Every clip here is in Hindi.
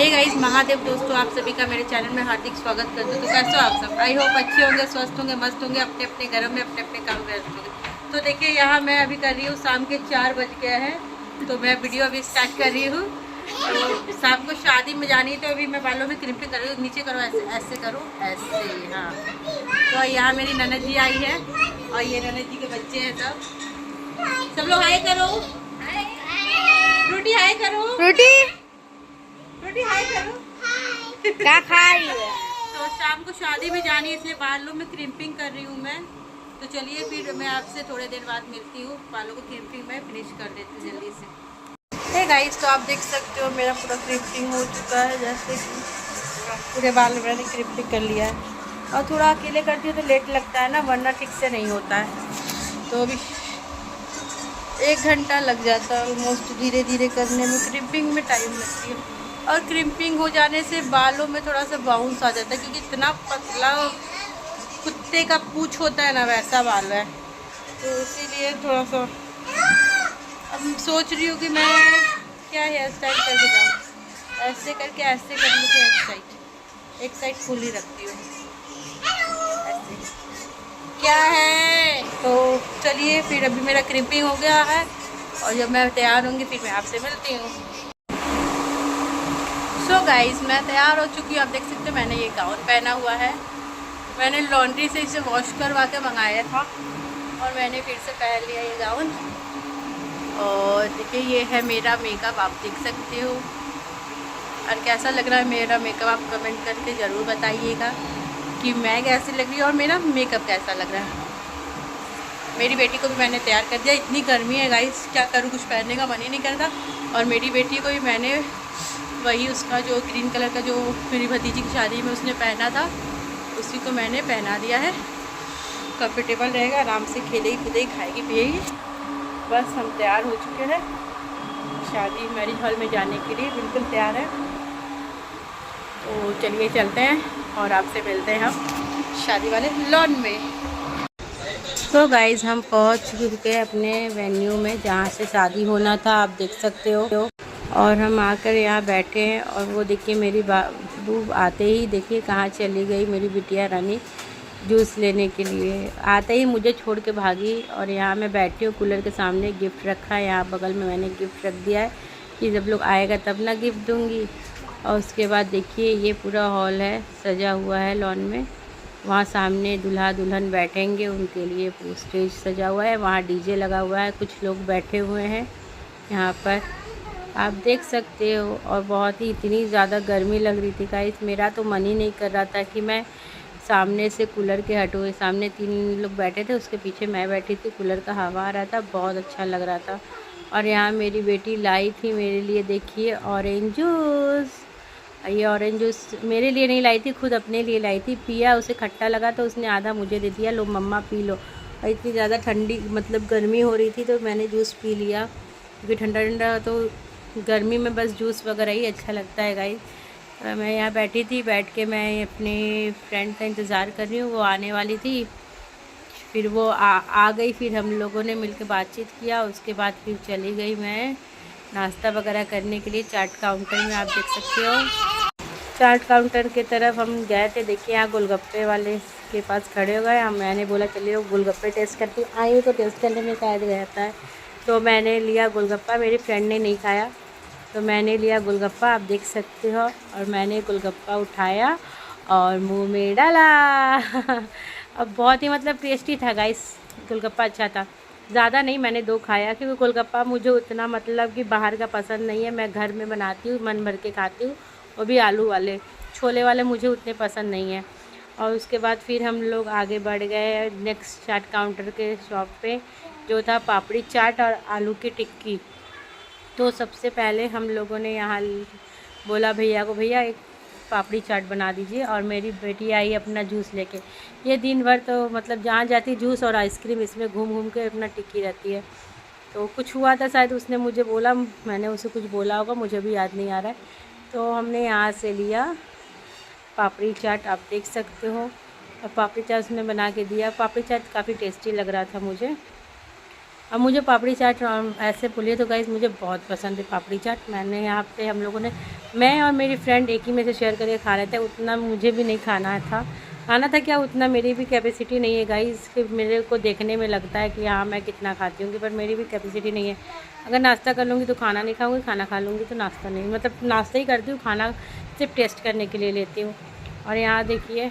हे गाइस, महादेव दोस्तों, आप सभी का मेरे चैनल में हार्दिक स्वागत करती हूँ। तो कैसे हो आप सब? आई होप अच्छे होंगे, स्वस्थ होंगे, मस्त होंगे, अपने अपने घरों में अपने अपने काम व्यस्त होंगे। तो देखिए, यहाँ मैं अभी कर रही हूँ, शाम के 4 बज गए हैं, तो मैं वीडियो अभी स्टार्ट कर रही हूँ। तो शाम को शादी में जानी, तो अभी मैं बालों में क्रिम्पिंग कर रही हूँ। नीचे करो, ऐसे ऐसे करो, ऐसे। हाँ, तो यहाँ मेरी ननद जी आई है और ये ननद जी के बच्चे हैं। सब लोग हाय करो, रोटी हाय करो, रोटी हाय करो। क्या खाई? तो शाम को शादी में जानी, इसलिए बालों में क्रिम्पिंग कर रही हूँ मैं। तो चलिए फिर मैं आपसे थोड़े देर बाद मिलती हूँ। बालों को क्रिम्पिंग मैं फिनिश कर देती हूँ जल्दी से। हे गाइस, तो आप देख सकते हो मेरा पूरा क्रिम्पिंग हो चुका है। जैसे कि पूरे बाल में मैंने क्रिम्पिंग कर लिया है। और थोड़ा अकेले करती हूँ तो लेट लगता है ना, वरना ठीक से नहीं होता है। तो अभी 1 घंटा लग जाता है ऑलमोस्ट, धीरे धीरे करने में। क्रिम्पिंग में टाइम लगती है। और क्रिम्पिंग हो जाने से बालों में थोड़ा सा बाउंस आ जाता है, क्योंकि इतना पतला कुत्ते का पूंछ होता है ना, वैसा बाल है। तो इसीलिए थोड़ा सा अब सोच रही हूँ कि मैं क्या हेयर स्टाइल करके जाऊँ। ऐसे करके ऐसे कर लूँ, एक साइड फुल ही रखती हूँ। ऐसे क्या है। तो चलिए फिर, अभी मेरा क्रिम्पिंग हो गया है और जब मैं तैयार होंगी फिर मैं आपसे मिलती हूँ। सो गाइस, मैं तैयार हो चुकी हूँ। आप देख सकते हो मैंने ये गाउन पहना हुआ है। मैंने लॉन्ड्री से इसे वॉश करवा के मंगाया था और मैंने फिर से पहन लिया ये गाउन। और देखिए, ये है मेरा मेकअप, आप देख सकते हो। और कैसा लग रहा है मेरा मेकअप, आप कमेंट करके ज़रूर बताइएगा कि मैं कैसी लग रही हूँ और मेरा मेकअप कैसा लग रहा है। मेरी बेटी को भी मैंने तैयार कर दिया। इतनी गर्मी है गाइस, क्या करूँ, कुछ पहनने का मन ही नहीं करता। और मेरी बेटी को भी मैंने वही, उसका जो ग्रीन कलर का जो मेरी भतीजी की शादी में उसने पहना था, उसी को मैंने पहना दिया है। कंफर्टेबल रहेगा, आराम से खेलेगी कूदेगी, खाएगी पिएगी। बस हम तैयार हो चुके हैं, शादी मैरिज हॉल में जाने के लिए बिल्कुल तैयार है। तो चलिए चलते हैं और आपसे मिलते हैं हम शादी वाले लॉन में। तो गाइज़, हम पहुंच चुके हैं अपने वेन्यू में जहां से शादी होना था, आप देख सकते हो। और हम आकर यहाँ बैठे हैं और वो देखिए मेरी बाबू आते ही देखिए कहाँ चली गई मेरी बिटिया रानी, जूस लेने के लिए। आते ही मुझे छोड़ के भागी। और यहाँ मैं बैठी हूँ कूलर के सामने, गिफ्ट रखा है यहाँ बगल में, मैंने गिफ्ट रख दिया है कि जब लोग आएगा तब ना गिफ्ट दूँगी। और उसके बाद देखिए ये पूरा हॉल है, सजा हुआ है लॉन में। वहाँ सामने दूल्हा दुल्हन बैठेंगे, उनके लिए स्टेज सजा हुआ है। वहाँ डीजे लगा हुआ है, कुछ लोग बैठे हुए हैं यहाँ पर, आप देख सकते हो। और बहुत ही इतनी ज़्यादा गर्मी लग रही थी गाइस, मेरा तो मन ही नहीं कर रहा था कि मैं सामने से कूलर के हटूँ। सामने 3 लोग बैठे थे, उसके पीछे मैं बैठी थी, कूलर का हवा आ रहा था, बहुत अच्छा लग रहा था। और यहाँ मेरी बेटी लाई थी मेरे लिए, देखिए, ऑरेंज जूस। ये ऑरेंज जूस मेरे लिए नहीं लाई थी, खुद अपने लिए लाई थी। पिया, उसे खट्टा लगा तो उसने आधा मुझे दे दिया, लो मम्मा पी लो। और इतनी ज़्यादा ठंडी मतलब गर्मी हो रही थी तो मैंने जूस पी लिया, क्योंकि ठंडा ठंडा तो गर्मी में बस जूस वगैरह ही अच्छा लगता है गाइस। मैं यहाँ बैठी थी, बैठ के मैं अपने फ्रेंड का इंतज़ार कर रही हूँ, वो आने वाली थी। फिर वो आ गई, फिर हम लोगों ने मिलकर बातचीत किया। उसके बाद फिर चली गई मैं नाश्ता वगैरह करने के लिए चाट काउंटर में, आप देख सकते हो। चाट काउंटर की तरफ हम गए थे। देखिए यहाँ गोलगप्पे वाले के पास खड़े हो गए हम। मैंने बोला चलिए वो गोलगप्पे टेस्ट करती हूँ, आई हूँ तो टेस्ट करने में शायद रहता है। तो मैंने लिया गोलगप्पा, मेरी फ्रेंड ने नहीं खाया तो मैंने लिया गोलगप्पा, आप देख सकते हो। और मैंने गोलगप्पा उठाया और मुंह में डाला। अब बहुत ही मतलब टेस्टी था गाइस, गोलगप्पा अच्छा था। ज़्यादा नहीं, मैंने 2 खाया, क्योंकि गोलगप्पा मुझे उतना मतलब कि बाहर का पसंद नहीं है। मैं घर में बनाती हूँ, मन भर के खाती हूँ, वो भी आलू वाले। छोले वाले मुझे उतने पसंद नहीं है। और उसके बाद फिर हम लोग आगे बढ़ गए नेक्स्ट चाट काउंटर के शॉप पे, जो था पापड़ी चाट और आलू की टिक्की। तो सबसे पहले हम लोगों ने यहाँ बोला भैया को, भैया एक पापड़ी चाट बना दीजिए। और मेरी बेटी आई अपना जूस लेके। ये दिन भर तो मतलब जहाँ जाती जूस और आइसक्रीम इसमें घूम घूम के अपना टिक्की रहती है। तो कुछ हुआ था शायद, उसने मुझे बोला, मैंने उसे कुछ बोला होगा, मुझे भी याद नहीं आ रहा है। तो हमने यहाँ से लिया पापड़ी चाट, आप देख सकते हो। और पापड़ी चाट उसने बना के दिया। पापड़ी चाट काफ़ी टेस्टी लग रहा था मुझे। अब मुझे पापड़ी चाट ऐसे बोलिए तो गाइस मुझे बहुत पसंद है पापड़ी चाट। मैंने यहाँ पे हम लोगों ने मैं और मेरी फ्रेंड एक ही में से शेयर करके खा रहे थे, उतना मुझे भी नहीं खाना था क्या, उतना मेरी भी कैपेसिटी नहीं है गाइस। मेरे को देखने में लगता है कि हाँ मैं कितना खाती हूँ, पर मेरी भी कैपेसिटी नहीं है। अगर नाश्ता कर लूँगी तो खाना नहीं खाऊँगी, खाना खा लूँगी तो नाश्ता नहीं, मतलब नाश्ता ही करती हूँ, खाना सिर्फ टेस्ट करने के लिए लेती हूँ। और यहाँ देखिए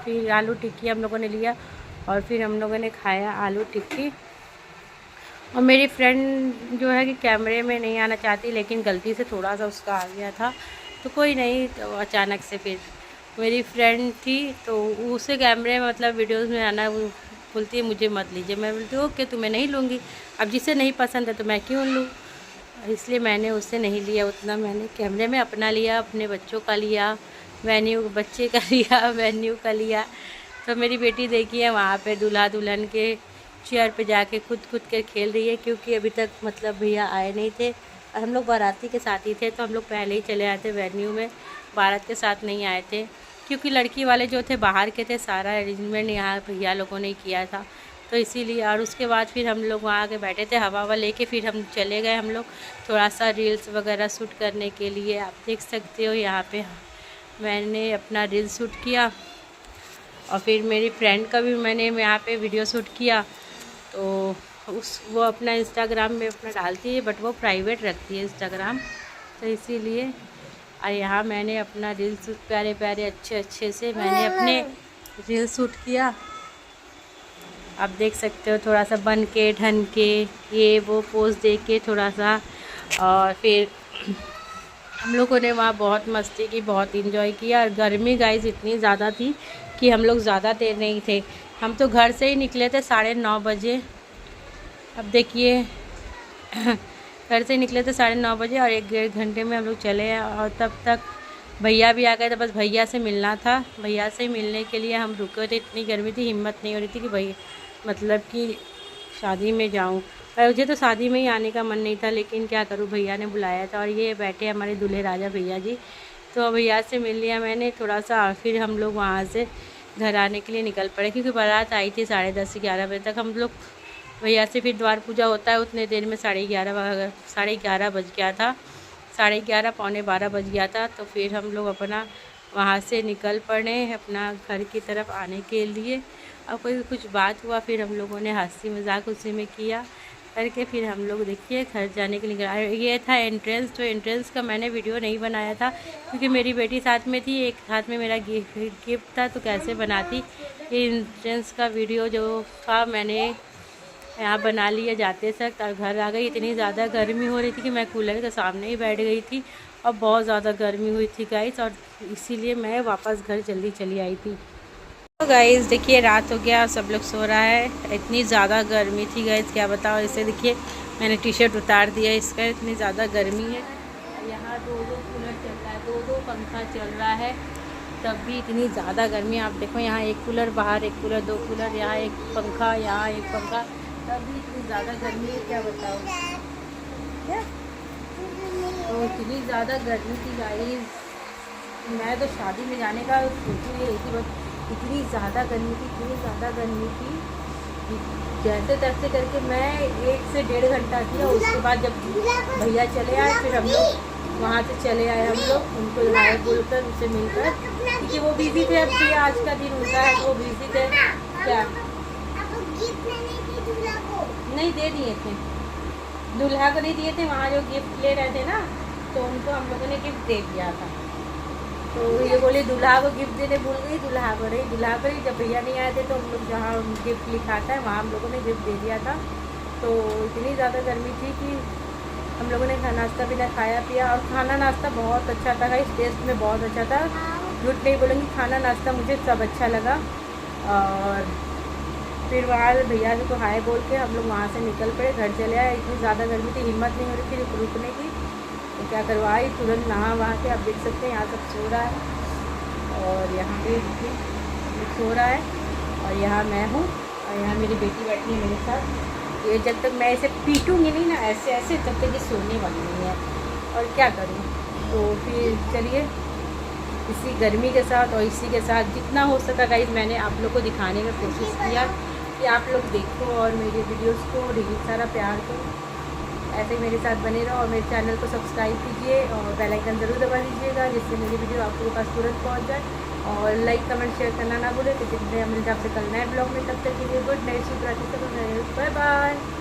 फिर आलू टिक्की हम लोगों ने लिया और फिर हम लोगों ने खाया आलू टिक्की। और मेरी फ्रेंड जो है कि कैमरे में नहीं आना चाहती, लेकिन गलती से थोड़ा सा उसका आ गया था, तो कोई नहीं, तो अचानक से फिर मेरी फ्रेंड थी तो उसे कैमरे में मतलब वीडियोस में आना, वो बोलती है मुझे मत लीजिए। मैं बोलती हूँ ओके तुम्हें नहीं लूँगी, अब जिसे नहीं पसंद है तो मैं क्यों लूँ, इसलिए मैंने उससे नहीं लिया उतना। मैंने कैमरे में अपना लिया, अपने बच्चों का लिया, वेन्यू बच्चे का लिया, वेन्यू का लिया। तो मेरी बेटी देखिए वहाँ पे दूल्हा दुल्हन के चेयर पे जाके खुद के खेल रही है, क्योंकि अभी तक मतलब भैया आए नहीं थे और हम लोग बाराती के साथ ही थे, तो हम लोग पहले ही चले आए थे वेन्यू में, बारात के साथ नहीं आए थे, क्योंकि लड़की वाले जो थे बाहर के थे, सारा अरेंजमेंट यहाँ भैया लोगों ने किया था, तो इसीलिए। और उसके बाद फिर हम लोग वहाँ आके बैठे थे, हवा लेके फिर हम चले गए हम लोग थोड़ा सा रील्स वगैरह शूट करने के लिए। आप देख सकते हो यहाँ पे मैंने अपना रील शूट किया और फिर मेरी फ्रेंड का भी मैंने यहाँ पे वीडियो शूट किया। तो वो अपना इंस्टाग्राम में अपना डालती है, बट वो प्राइवेट रखती है इंस्टाग्राम, तो इसीलिए। और यहाँ मैंने अपना रील शूट प्यारे प्यारे अच्छे से मैंने अपने रील शूट किया। आप देख सकते हो थोड़ा सा बन के ढन के ये वो पोज दे के थोड़ा सा। और फिर हम लोगों ने वहाँ बहुत मस्ती की, बहुत इंजॉय किया। और गर्मी गाइस इतनी ज़्यादा थी कि हम लोग ज़्यादा देर नहीं थे, हम तो घर से ही निकले थे 9:30 बजे। अब देखिए घर से निकले थे 9:30 बजे और 1-1.5 घंटे में हम लोग चले हैं। और तब तक भैया भी आ गए थे, बस भैया से मिलना था, भैया से मिलने के लिए हम रुके थे। इतनी गर्मी थी, हिम्मत नहीं हो रही थी कि भैया मतलब कि शादी में जाऊं। और मुझे तो शादी में ही आने का मन नहीं था, लेकिन क्या करूं, भैया ने बुलाया था। और ये बैठे हमारे दूल्हे राजा भैया जी, तो भैया से मिल लिया मैंने थोड़ा सा। और फिर हम लोग वहाँ से घर आने के लिए निकल पड़े, क्योंकि बारात आई थी 10:30-11 बजे तक। हम लोग भैया से फिर द्वार पूजा होता है, उतने देर में 11:30 बज गया था, 11:30 पौने 12 बज गया था। तो फिर हम लोग अपना वहाँ से निकल पड़े अपना घर की तरफ आने के लिए। और कोई कुछ बात हुआ, फिर हम लोगों ने हंसी मजाक उसी में किया करके फिर हम लोग देखिए घर जाने के लिए। ये था एंट्रेंस, तो एंट्रेंस का मैंने वीडियो नहीं बनाया था, क्योंकि मेरी बेटी साथ में थी, एक हाथ में मेरा गिफ्ट था, तो कैसे बनाती। ये एंट्रेंस का वीडियो जो था मैंने यहाँ बना लिया जाते वक्त। और घर आ गई, इतनी ज़्यादा गर्मी हो रही थी कि मैं कूलर के सामने ही बैठ गई थी, और बहुत ज़्यादा गर्मी हुई थी गाइस, और इसीलिए मैं वापस घर जल्दी चली आई थी। तो गाइस देखिए रात हो गया, सब लोग सो रहा है। इतनी ज़्यादा गर्मी थी गाइस, क्या बताओ। इसे देखिए मैंने टी शर्ट उतार दिया इसका, इतनी ज़्यादा गर्मी है। यहाँ 2-2 कूलर चल रहा है, 2-2 पंखा चल रहा है, तब भी इतनी ज़्यादा गर्मी। आप देखो यहाँ एक कूलर, बाहर एक कूलर, 2 कूलर, यहाँ एक पंखा, यहाँ एक पंखा, तब भी इतनी ज़्यादा गर्मी है, क्या बताओ। क्या तो इतनी ज़्यादा गर्मी थी गाइस, मैं तो शादी में जाने का सोच ही रही थी, बस इतनी ज़्यादा गर्मी थी, इतनी ज़्यादा गर्मी थी। जैसे तैसे करके मैं 1 से 1.5 घंटा किया। उसके बाद जब भैया चले आए, फिर हम लोग वहाँ से चले आए, हम लोग उनको हाय बोलकर उनसे मिलकर, क्योंकि वो बिजी थे। अब ये आज का दिन उनका है, तो वो बिजी थे। क्या नहीं दे दिए थे, दूल्हा को नहीं दिए थे, वहाँ जो गिफ्ट ले रहे थे ना, तो उनको हम लोगों ने गिफ्ट दे दिया था। तो ये बोले दूल्हा को गिफ्ट देने भूल गई, दूल्हा को नहीं। जब भैया नहीं आए थे तो हम लोग जहाँ गिफ्ट लिखाता है वहाँ हम लोगों ने गिफ्ट दे दिया था। तो इतनी ज़्यादा गर्मी थी कि हम लोगों ने नाश्ता भी खाया पिया, और खाना नाश्ता बहुत अच्छा था गाइस, टेस्ट में बहुत अच्छा था, झूठ नहीं बोलेंगी, खाना नाश्ता मुझे सब अच्छा लगा। और फिर वहाँ भैया को हाय बोल के हम लोग वहाँ से निकल पड़े, घर चले आए। इतनी ज़्यादा गर्मी थी, हिम्मत नहीं हो रही थी रुकने की, तो क्या करवाई, तुरंत नहा वहाँ के। आप देख सकते हैं यहाँ सब सो रहा है, और यहाँ पे सो रहा है, और यहाँ मैं हूँ, और यहाँ मेरी बेटी बैठी है मेरे साथ। ये जब तक मैं इसे पीटूँगी नहीं ना ऐसे ऐसे, तब तक ये सोने वाली नहीं है, और क्या करूँ। तो फिर चलिए इसी गर्मी के साथ और इसी के साथ जितना हो सका गाइस मैंने आप लोग को दिखाने का कोशिश किया कि आप लोग देखो और मेरे वीडियोस को ढेर सारा प्यार करो। ऐसे ही मेरे साथ बने रहो और मेरे चैनल को सब्सक्राइब कीजिए और बेल आइकन ज़रूर दबा दीजिएगा, जिससे मेरी वीडियो आपके पास तुरंत पहुँच जाए। और लाइक कमेंट शेयर करना ना भूलें। तो जितने मिलते हैं आपसे कल नए ब्लॉग में, तब तक के लिए गुड नाइट, शुभ रात्रि, बाय बाय।